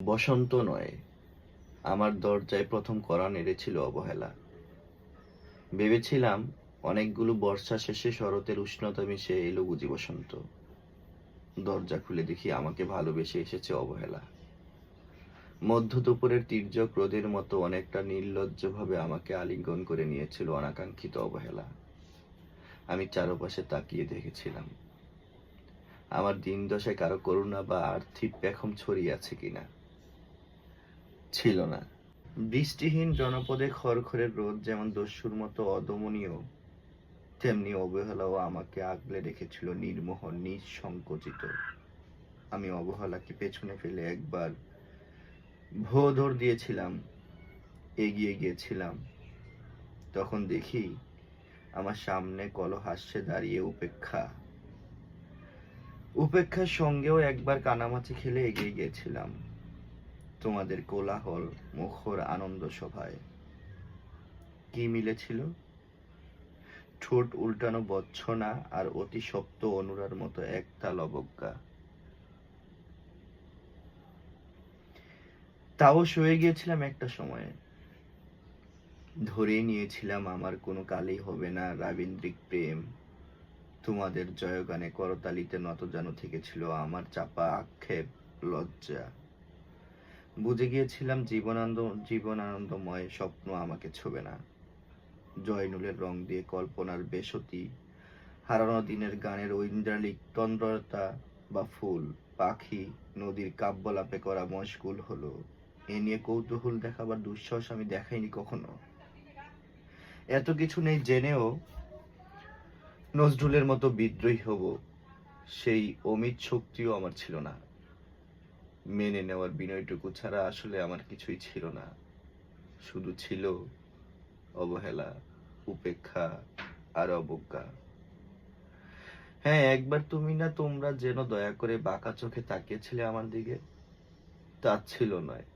বসন্ত নয়, আমার দরজায় প্রথম কড়া নেড়েছিল অবহেলা। ভেবেছিলাম অনেকগুলো বর্ষা শেষে শরতের উষ্ণতা মিশে এলো বুঝি বসন্ত। দরজা খুলে দেখি আমাকে ভালোবেসে এসেছে অবহেলা। মধ্য দুপুরের তীর্যক রোদের মতো অনেকটা নির্লজ্জভাবে আমাকে আলিঙ্গন করে নিয়েছিল অনাকাঙ্ক্ষিত অবহেলা। আমি চারপাশে তাকিয়ে দেখেছিলাম আমার দিন দশায় কারো করুণা বা আর্থিক পেখম ছড়িয়ে আছে কিনা। ছিল না। বৃষ্টিহীন জনপদে খড়খড়ের রোদ যেমন দস্যুর মতো অদমনীয়, তেমনি অবহেলাও আমাকে আগলে রেখেছিল নির্মোহ, নিঃসংকোচিত। আমি অবহেলাকে পেছনে ফেলে একবার ভোঁ দৌড় দিয়েছিলাম, এগিয়ে গিয়েছিলাম। তখন দেখি আমার সামনে কলহাস্যে দাঁড়িয়ে উপেক্ষা। উপেক্ষার সঙ্গেও একবার কানামাছি খেলে এগিয়ে গিয়েছিলাম তোমাদের কোলাহল মুখর আনন্দ সভায়। কি মিলেছিল? ঠোঁট উল্টানো বচ্ছনা আর অতি সপ্ত অনুরার মতো একতাল অবজ্ঞা। তাও সয়ে গিয়েছিলাম একটা সময়ে। ধরেই নিয়েছিলাম আমার কোনো কালেই হবে না রাবীন্দ্রিক প্রেম। তোমাদের জয়গানে করতালিতে নতজানু থেকেছিল আমার চাপা আক্ষেপ, লজ্জা। বুঝে গিয়েছিলাম জীবনানন্দময় স্বপ্ন আমাকে ছোবে না। জয়নুলের রং দিয়ে কল্পনার বেসতি, হারানো দিনের গানের ঐন্দ্রালিক তন্দ্রতা বা ফুল, পাখি, নদীর কাব্যলাপে করা মশগুল হলো এ নিয়ে কৌতূহল দেখাবার দুঃসাহস আমি দেখাইনি কখনো। এত কিছু নেই জেনেও নজরুলের মতো বিদ্রোহী হব সেই অমিত শক্তিও আমার ছিল না। মেনে নেওয়ার বিনয়টুকু ছাড়া আসলে আমার কিছুই ছিল না। শুধু ছিল অবহেলা, উপেক্ষা আর অবজ্ঞা। হ্যাঁ, একবার তুমি না তোমরা যেন দয়া করে বাঁকা চোখে তাকিয়েছিলে আমার দিকে। তাচ্ছিল নয়,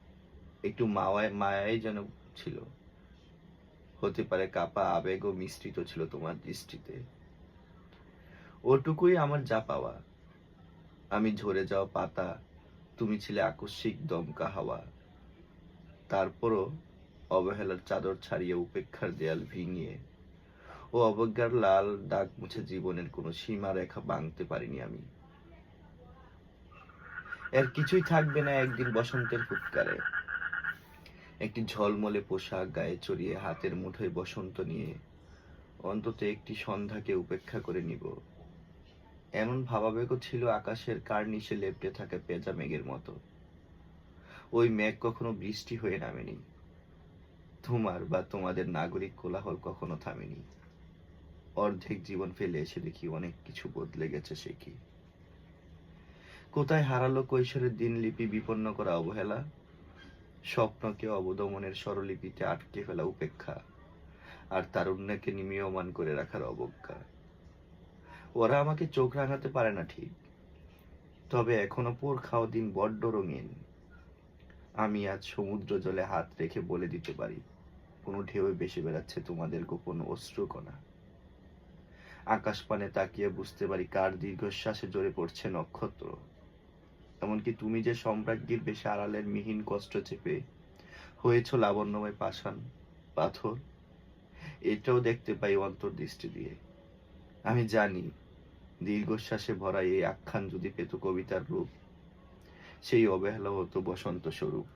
একটু মায়াই যেন ছিল। হতে পারে কাপা আবেগও মিশ্রিত ছিল তোমার দৃষ্টিতে। ওটুকুই আমার যা পাওয়া। আমি ঝরে যাওয়া পাতা, তুমি ছিলে আকস্মিক দমকা হাওয়া। তারপরও অবহেলার চাদর ছাড়িয়ে উপেক্ষার দেয়াল ভেঙিয়ে ও অবজ্ঞার লাল দাগ মুছে জীবনের কোনো সীমারেখা ভাঙতে পারিনি আমি। এর কিছুই থাকবে না একদিন বসন্তের ফুৎকারে। একটি ঝলমলে পোশাক গায়ে চড়িয়ে হাতের মুঠোয় বসন্ত নিয়ে অন্তত একটি সন্ধ্যাকে উপেক্ষা করে নিব। এমন ভাবাবেগও ছিল আকাশের কার্নিশে লেপ্টে থাকা পেঁজা মেঘের মতো। ওই মেঘ কখনো বৃষ্টি হয়ে নামেনি। তোমার বা তোমাদের নাগরিক কোলাহল কখনো থামেনি। অর্ধেক জীবন ফেলে এসে দেখি অনেক কিছু বদলে গেছে। সে কি কোথায় হারালো কৈশোরের দিনলিপি বিপন্ন করা অবহেলা, স্বপ্নকে অবদমনের স্বরলিপিতে আটকে ফেলা উপেক্ষা, আর তারুণ্যকে নিমীয়মান করে রাখার অবজ্ঞা। ওরা আমাকে চোখ রাঙাতে পারে না ঠিক, তবে এখনো পোর খাওয়া দিন বড্ড রঙিন। আমি আজ সমুদ্র জলে হাত রেখে বলে দিতে পারি কোনো ঢেউয়ে ভেসে বেড়াচ্ছে তোমাদের গোপন অশ্রুকণা। আকাশ পানে তাকিয়ে বুঝতে পারি কার দীর্ঘশ্বাসে জ্বরে পড়ছে নক্ষত্র। এমনকি তুমি যে সম্রাজ্ঞীর বেশে আড়ালের মিহিন কষ্ট চেপে হয়েছ লাবণ্যময় পাষাণ পাথর, এটাও দেখতে পাই অন্তর্দৃষ্টি দিয়ে। আমি জানি দীর্ঘশ্বাসে ভরা এই আখ্যান যদি পেত কবিতার রূপ, সেই অবহেলা হতো বসন্ত স্বরূপ।